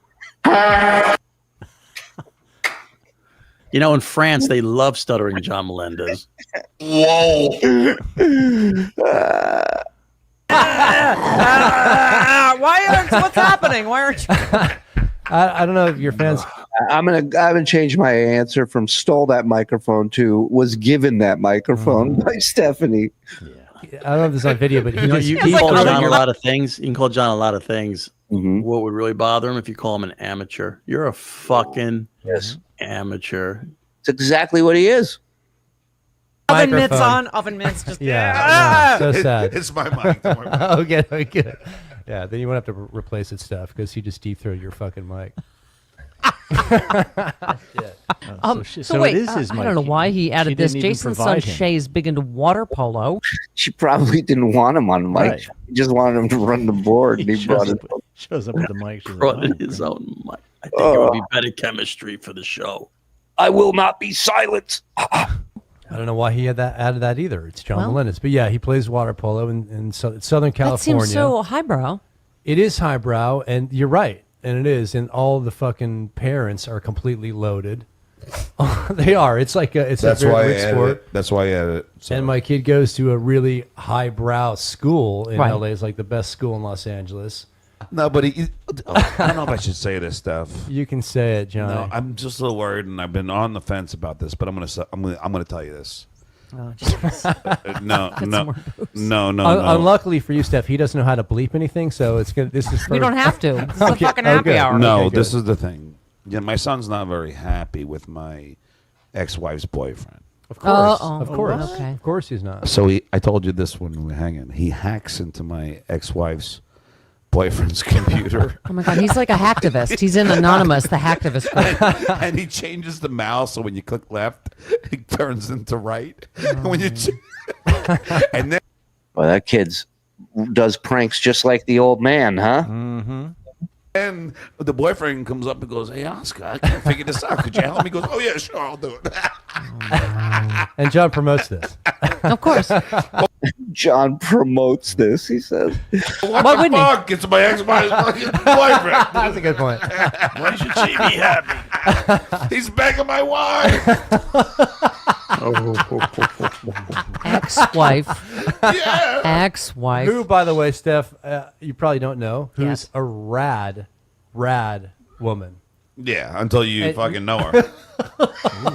Speaker 3: You know, in France, they love Stuttering John Melendez.
Speaker 2: Whoa.
Speaker 5: what's happening? Why aren't you?
Speaker 6: I don't know if your fans.
Speaker 2: I'm gonna change my answer from stole that microphone to was given that microphone by Stephanie.
Speaker 6: I don't know if this is on video, but he just
Speaker 3: You
Speaker 6: he
Speaker 3: can call
Speaker 6: put it
Speaker 3: John
Speaker 6: in
Speaker 3: a
Speaker 6: your-
Speaker 3: lot of things. You can call John a lot of things.
Speaker 2: Mm-hmm.
Speaker 3: What would really bother him if you call him an amateur? You're a fucking
Speaker 2: Yes.
Speaker 3: amateur.
Speaker 2: It's exactly what he is.
Speaker 5: Oven mitts
Speaker 6: Microphone.
Speaker 5: on. Oven mitts. Just
Speaker 6: Yeah, no, so sad.
Speaker 7: It's my mic. Don't worry about it.
Speaker 6: Okay. Yeah, then you won't have to replace it stuff because you just deep throat your fucking mic.
Speaker 4: So
Speaker 5: wait,
Speaker 4: it is his
Speaker 5: I
Speaker 4: mic.
Speaker 5: don't know why he added
Speaker 4: She
Speaker 5: this.
Speaker 4: didn't even
Speaker 5: Jason's son
Speaker 4: provide him.
Speaker 5: Shay is big into water polo.
Speaker 2: She probably didn't want him on the mic.
Speaker 4: Right.
Speaker 2: She just wanted him to run the board. And he brought it.
Speaker 4: Shows up with the mic. She's like,
Speaker 3: Brought
Speaker 4: "Oh,
Speaker 3: in his own mic. I think it would be better chemistry for the show.
Speaker 2: I will not be silent.
Speaker 6: I don't know why he had added that either. It's John Melendez. But yeah, he plays water polo in Southern
Speaker 5: That
Speaker 6: California.
Speaker 5: seems so highbrow.
Speaker 6: It is highbrow, and you're right. And it is. And all the fucking parents are completely loaded. They are. It's like it's
Speaker 7: That's
Speaker 6: a
Speaker 7: why I
Speaker 6: very big
Speaker 7: added
Speaker 6: sport.
Speaker 7: it. That's why I added it. So.
Speaker 6: And my kid goes to a really highbrow school in
Speaker 5: Right.
Speaker 6: LA. It's like the best school in Los Angeles.
Speaker 7: No, but I don't know if I should say this stuff.
Speaker 6: You can say it, Johnny.
Speaker 7: No, I'm just a little worried, and I've been on the fence about this. But I'm gonna tell you this.
Speaker 5: Oh, jeez.
Speaker 7: No.
Speaker 6: Unluckily for you, Steph, he doesn't know how to bleep anything, so it's good. This is
Speaker 5: We don't have to. This is a fucking happy
Speaker 6: good.
Speaker 5: hour.
Speaker 7: No,
Speaker 6: Okay,
Speaker 7: this
Speaker 6: good.
Speaker 7: is the thing. Yeah, my son's not very happy with my ex-wife's boyfriend.
Speaker 6: Of course,
Speaker 5: Uh-oh.
Speaker 6: of course,
Speaker 5: Okay.
Speaker 6: of course, he's not.
Speaker 7: So I told you this when we were hanging. He hacks into my ex-wife's boyfriend's computer.
Speaker 5: Oh my God, he's like a hacktivist. He's in Anonymous, the hacktivist group.
Speaker 7: And he changes the mouse so when you click left, it turns into right. When you and then
Speaker 2: Well, that kid's does pranks just like the old man, huh?
Speaker 7: and the boyfriend comes up and goes, "Hey, Oscar, I can't figure this out. Could you help me?" He goes, "Oh yeah, sure, I'll do it."
Speaker 6: And John promotes this.
Speaker 5: Of course.
Speaker 2: John promotes this. He says,
Speaker 7: What
Speaker 5: Why
Speaker 7: the
Speaker 5: wouldn't he?
Speaker 7: fuck? It's my ex-wife's fucking boyfriend.
Speaker 6: That's a good point.
Speaker 3: Why should she be happy?
Speaker 7: He's begging my wife.
Speaker 5: Ex-wife.
Speaker 7: Yeah.
Speaker 5: Ex-wife.
Speaker 6: Who, by the way, Steph, you probably don't know, who's
Speaker 5: Yes.
Speaker 6: a rad woman.
Speaker 7: Yeah, until you fucking know her.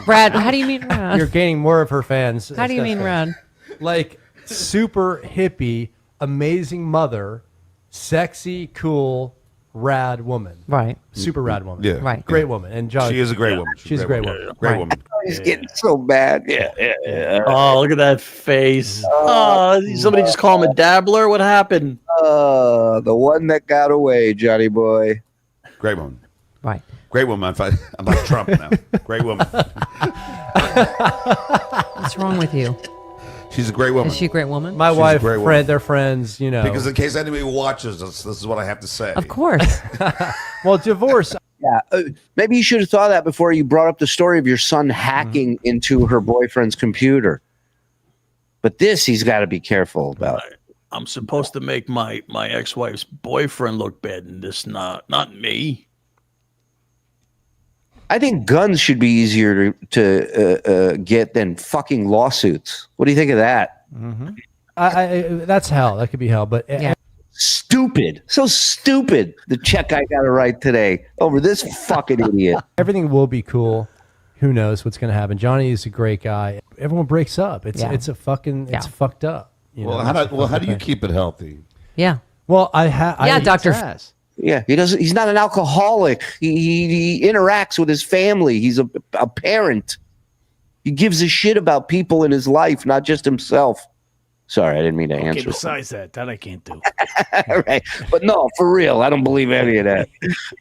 Speaker 5: Brad, how do you mean rad?
Speaker 6: You're gaining more of her fans.
Speaker 5: How do you
Speaker 6: Steph's
Speaker 5: mean
Speaker 6: fans.
Speaker 5: rad?
Speaker 6: Like super hippie, amazing mother, sexy, cool, rad woman.
Speaker 5: Right.
Speaker 6: Super rad woman.
Speaker 7: Yeah.
Speaker 5: Right.
Speaker 6: Great woman. And John,
Speaker 7: She is a great woman.
Speaker 6: She's a great woman.
Speaker 7: Great
Speaker 5: Right.
Speaker 7: woman.
Speaker 2: he's getting so bad. Yeah.
Speaker 3: Oh, look at that face. Oh, somebody just call him a dabbler? What happened?
Speaker 2: The one that got away, Johnny boy.
Speaker 7: Great woman.
Speaker 5: Right.
Speaker 7: Great woman. I'm like Trump now. Great woman.
Speaker 5: What's wrong with you?
Speaker 7: She's a great woman.
Speaker 5: Is she a great woman?
Speaker 6: my
Speaker 7: She's a
Speaker 6: wife,
Speaker 7: great woman.
Speaker 6: friend, they're friends, you know.
Speaker 7: Because in case anybody watches this is what I have to say.
Speaker 5: Of course.
Speaker 6: Well, divorce,
Speaker 2: Yeah. Maybe you should have thought that before you brought up the story of your son hacking into her boyfriend's computer. But this he's got to be careful about.
Speaker 3: I'm supposed to make my ex-wife's boyfriend look bad in this, not me.
Speaker 2: I think guns should be easier to get than fucking lawsuits. What do you think of that?
Speaker 6: I that's hell. That could be hell. But
Speaker 5: Yeah.
Speaker 2: Stupid. So stupid. The check I got to write today over this fucking idiot.
Speaker 6: everything will be cool. Who knows what's going to happen? Johnny is a great guy. Everyone breaks up. It's
Speaker 5: Yeah.
Speaker 6: it's fucked up. You know?
Speaker 7: How do you keep it healthy?
Speaker 5: Yeah.
Speaker 6: Well,
Speaker 5: Yeah, Dr.
Speaker 2: Yeah, he doesn't. He's not an alcoholic. He interacts with his family. He's a parent. He gives a shit about people in his life, not just himself. Sorry, I didn't mean to answer.
Speaker 4: Besides that I can't do.
Speaker 2: Right. But no, for real, I don't believe any of that.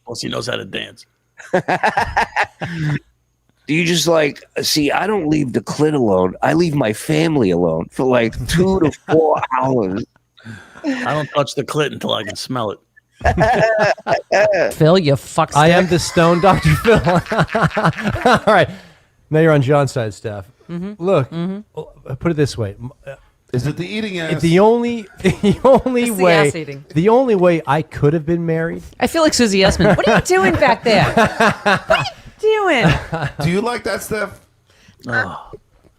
Speaker 3: Plus, he knows how to dance.
Speaker 2: Do you just like see? I don't leave the clit alone. I leave my family alone for like 2 to 4 hours.
Speaker 3: I don't touch the clit until I can smell it.
Speaker 5: Phil, you fuck.
Speaker 6: I am the stone Dr. Phil. All right. Now you're on John's side, Steph. Look, put it this way.
Speaker 7: Is it the eating ass?
Speaker 6: The only
Speaker 5: It's the
Speaker 6: way
Speaker 5: ass eating.
Speaker 6: the only way I could have been married.
Speaker 5: I feel like Susie Essman. What are you doing back there? What are you doing?
Speaker 7: Do you like that stuff?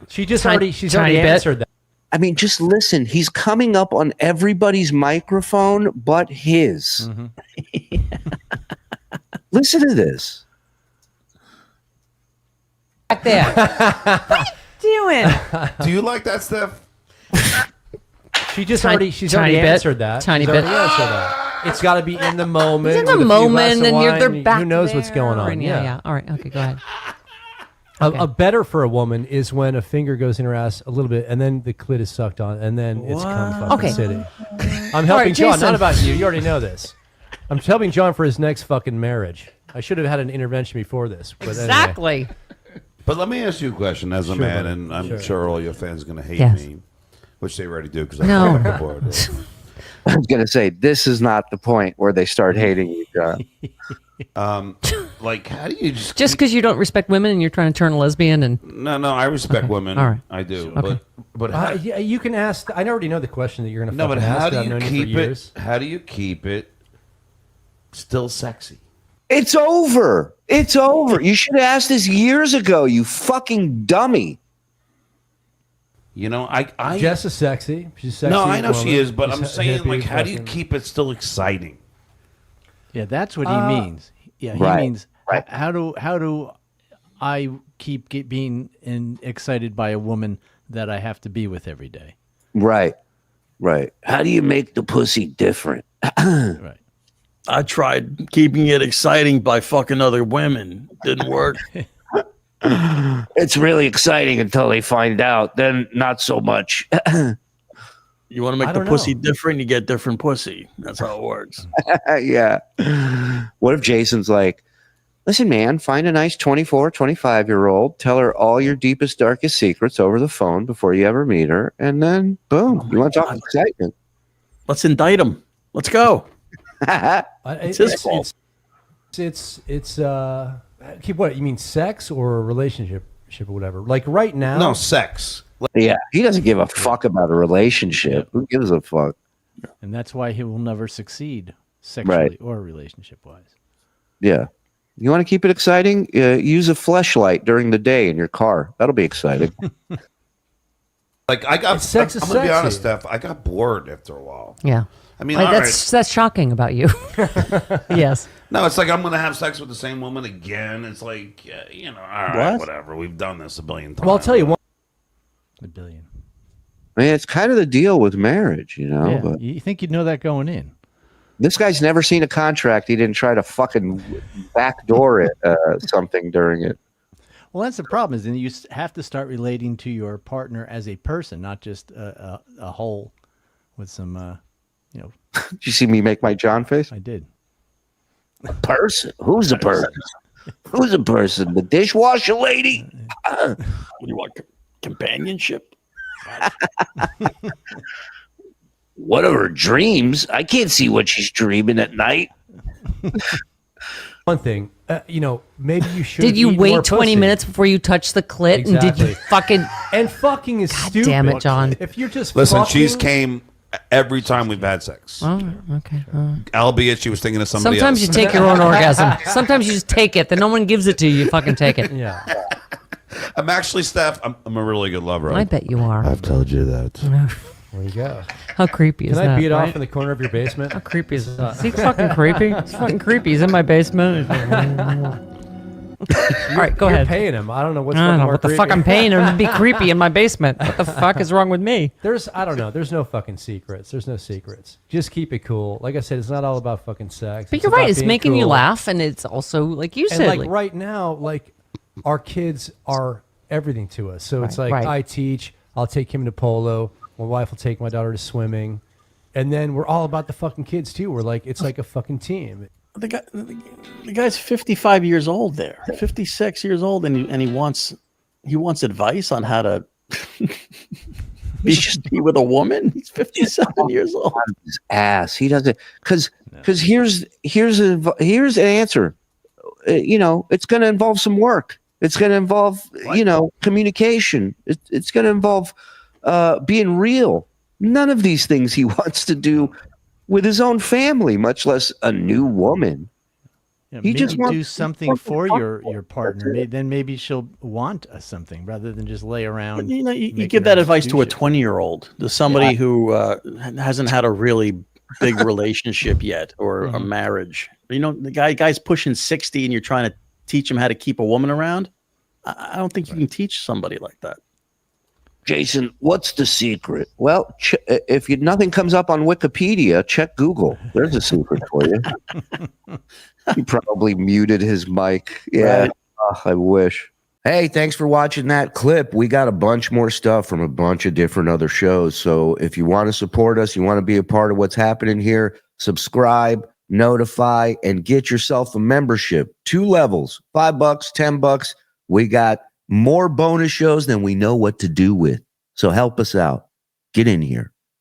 Speaker 6: She's
Speaker 5: Tiny
Speaker 6: already
Speaker 5: bit.
Speaker 6: answered that.
Speaker 2: I mean, just listen. He's coming up on everybody's microphone but his. Listen to this.
Speaker 5: Back there. What are you doing?
Speaker 7: Do you like that stuff?
Speaker 6: She's
Speaker 5: Tiny
Speaker 6: already
Speaker 5: bit.
Speaker 6: answered that.
Speaker 5: Tiny
Speaker 6: She's
Speaker 5: bit.
Speaker 6: already answered that. It's got to be in the moment.
Speaker 5: It's in the
Speaker 6: with a few glasses
Speaker 5: moment,
Speaker 6: of
Speaker 5: and you're
Speaker 6: wine,
Speaker 5: they're back.
Speaker 6: Who knows what's going
Speaker 5: there,
Speaker 6: on?
Speaker 5: and yeah. All right. Okay. Go ahead.
Speaker 6: A better for a woman is when a finger goes in her ass a little bit, and then the clit is sucked on, and then it's cum fucking
Speaker 5: Okay.
Speaker 6: city. I'm helping
Speaker 5: right,
Speaker 6: John,
Speaker 5: Jason.
Speaker 6: not about you. You already know this. I'm helping John for his next fucking marriage. I should have had an intervention before this. But
Speaker 5: Exactly.
Speaker 6: Anyway.
Speaker 7: But let me ask you a question as a
Speaker 6: Sure,
Speaker 7: man,
Speaker 6: buddy.
Speaker 7: and I'm
Speaker 6: Sure.
Speaker 7: sure all your fans are going to hate
Speaker 5: Yes.
Speaker 7: me, which they already do because I
Speaker 5: No.
Speaker 7: brought up the board.
Speaker 2: I was going to say, this is not the point where they start hating you, John.
Speaker 7: Like, how do you
Speaker 5: Just
Speaker 7: keep-
Speaker 5: because you don't respect women and you're trying to turn a lesbian and
Speaker 7: No, I respect women.
Speaker 5: All right.
Speaker 7: I do.
Speaker 5: Okay.
Speaker 7: But how,
Speaker 6: Yeah, you can ask. I already know the question that you're going to
Speaker 7: no, but how
Speaker 6: ask.
Speaker 7: do
Speaker 6: I've
Speaker 7: you
Speaker 6: known you
Speaker 7: keep
Speaker 6: for
Speaker 7: it?
Speaker 6: years.
Speaker 7: How do you keep it still sexy?
Speaker 2: It's over. It's over. You should have asked this years ago, you fucking dummy.
Speaker 7: You know, I
Speaker 6: Jess is sexy. She's sexy.
Speaker 7: no, I know she
Speaker 6: woman.
Speaker 7: is, but
Speaker 6: She's
Speaker 7: I'm saying,
Speaker 6: hippie,
Speaker 7: like, how do you
Speaker 6: fucking-
Speaker 7: keep it still exciting?
Speaker 4: Yeah, that's what he means. Yeah, he
Speaker 2: Right,
Speaker 4: means
Speaker 2: right.
Speaker 4: how do I keep being excited by a woman that I have to be with every day?
Speaker 2: Right. How do you make the pussy different?
Speaker 4: Right.
Speaker 3: I tried keeping it exciting by fucking other women. Didn't work.
Speaker 2: It's really exciting until they find out. Then not so much.
Speaker 3: You want to make
Speaker 6: I
Speaker 3: the
Speaker 6: don't
Speaker 3: pussy
Speaker 6: know.
Speaker 3: different, you get different pussy. That's how it works.
Speaker 2: Yeah. What if Jason's like, listen, man, find a nice 24, 25-year-old, tell her all your deepest, darkest secrets over the phone before you ever meet her, and then boom, you want to talk excitement.
Speaker 3: Let's indict him. Let's go.
Speaker 6: It's
Speaker 3: his fault.
Speaker 6: It's keep what you mean, sex or a relationship or whatever. Like right now,
Speaker 7: No, sex.
Speaker 2: Yeah, he doesn't give a fuck about a relationship. Who gives a fuck?
Speaker 4: And that's why he will never succeed sexually or relationship wise.
Speaker 2: Yeah. You want to keep it exciting? Use a fleshlight during the day in your car. That'll be exciting.
Speaker 7: Like I got.
Speaker 6: Sex is
Speaker 7: I'm gonna be
Speaker 6: sexy.
Speaker 7: honest, Steph. I got bored after a while.
Speaker 5: yeah.
Speaker 7: I mean,
Speaker 5: Like,
Speaker 7: all
Speaker 5: that's shocking about you. Yes.
Speaker 7: No, it's like I'm gonna have sex with the same woman again. It's like, you know, all right, whatever. We've done this a billion times.
Speaker 6: well, I'll tell you one.
Speaker 4: A billion.
Speaker 2: I mean, it's kind of the deal with marriage, you know.
Speaker 4: Yeah.
Speaker 2: But
Speaker 4: You think you'd know that going in?
Speaker 2: this guy's never seen a contract. He didn't try to fucking backdoor it something during it.
Speaker 4: Well, that's the problem. Is then you have to start relating to your partner as a person, not just a whole with some,
Speaker 2: Did you see me make my John face?
Speaker 4: I did.
Speaker 2: Person? Who's a person? Who's a person? The dishwasher lady?
Speaker 3: What do you want? Companionship?
Speaker 2: What are her dreams? I can't see what she's dreaming at night.
Speaker 6: One thing, maybe you should.
Speaker 5: Did you
Speaker 6: eat
Speaker 5: wait
Speaker 6: more
Speaker 5: 20
Speaker 6: pussy.
Speaker 5: minutes before you touched the clit? And did you
Speaker 6: Exactly.
Speaker 5: fucking...
Speaker 6: And fucking is stupid.
Speaker 5: damn it, John.
Speaker 6: If you're just
Speaker 7: Listen,
Speaker 6: fucking,
Speaker 7: she's came every time we've had sex.
Speaker 5: Oh, okay.
Speaker 7: Albeit she was thinking of somebody
Speaker 5: Sometimes
Speaker 7: else.
Speaker 5: you take your own orgasm. Sometimes you just take it. Then no one gives it to you. You fucking take it.
Speaker 6: Yeah.
Speaker 7: I'm actually, Steph, I'm a really good lover.
Speaker 5: I bet you are.
Speaker 7: I've told you that.
Speaker 6: There you go.
Speaker 5: How creepy is
Speaker 6: Can
Speaker 5: that?
Speaker 6: I beat
Speaker 5: right?
Speaker 6: off in the corner of your basement?
Speaker 5: How creepy is that? Is he fucking creepy? It's fucking creepy. He's in my basement. All right, go
Speaker 6: You're
Speaker 5: ahead.
Speaker 6: paying him. I don't know what's
Speaker 5: I don't
Speaker 6: fucking
Speaker 5: know
Speaker 6: more
Speaker 5: what the
Speaker 6: creepy.
Speaker 5: fuck I'm paying him to be creepy in my basement. What the fuck is wrong with me?
Speaker 6: I don't know. There's no fucking secrets. There's no secrets. Just keep it cool. Like I said, it's not all about fucking sex.
Speaker 5: But you're
Speaker 6: about
Speaker 5: right. It's
Speaker 6: being
Speaker 5: making you
Speaker 6: cool.
Speaker 5: laugh, and it's also like you
Speaker 6: And
Speaker 5: said.
Speaker 6: like right now, like our kids are everything to us. So it's
Speaker 5: Right,
Speaker 6: like
Speaker 5: right.
Speaker 6: I teach. I'll take him to polo. My wife will take my daughter to swimming, and then we're all about the fucking kids too. We're like it's like a fucking team.
Speaker 3: The guy's 55 years old there, 56 years old, and he wants advice on how to be with a woman. He's 57 years old.
Speaker 2: His ass. He doesn't because here's an answer. It's going to involve some work. It's going to involve communication. It's going to involve being real. None of these things he wants to do with his own family, much less a new woman.
Speaker 4: Yeah,
Speaker 2: He
Speaker 4: maybe
Speaker 2: just wants
Speaker 4: do
Speaker 2: to
Speaker 4: something for
Speaker 2: fucking
Speaker 4: your partner. Then maybe she'll want something rather than just lay around.
Speaker 3: You
Speaker 4: making
Speaker 3: give that
Speaker 4: her
Speaker 3: advice
Speaker 4: do
Speaker 3: to a
Speaker 4: shit.
Speaker 3: 20-year-old, to somebody who hasn't had a really big relationship yet or a marriage. The guy's pushing 60, and you're trying to teach him how to keep a woman around. I don't think you can teach somebody like that.
Speaker 2: Jason, what's the secret? Well, if nothing comes up on Wikipedia, check Google. There's a secret for you. He probably muted his mic. Yeah,
Speaker 3: Right.
Speaker 2: I wish. Hey, thanks for watching that clip. We got a bunch more stuff from a bunch of different other shows. So if you want to support us, you want to be a part of what's happening here, subscribe, notify, and get yourself a membership. 2 levels, $5, $10. We got more bonus shows than we know what to do with. So help us out. Get in here.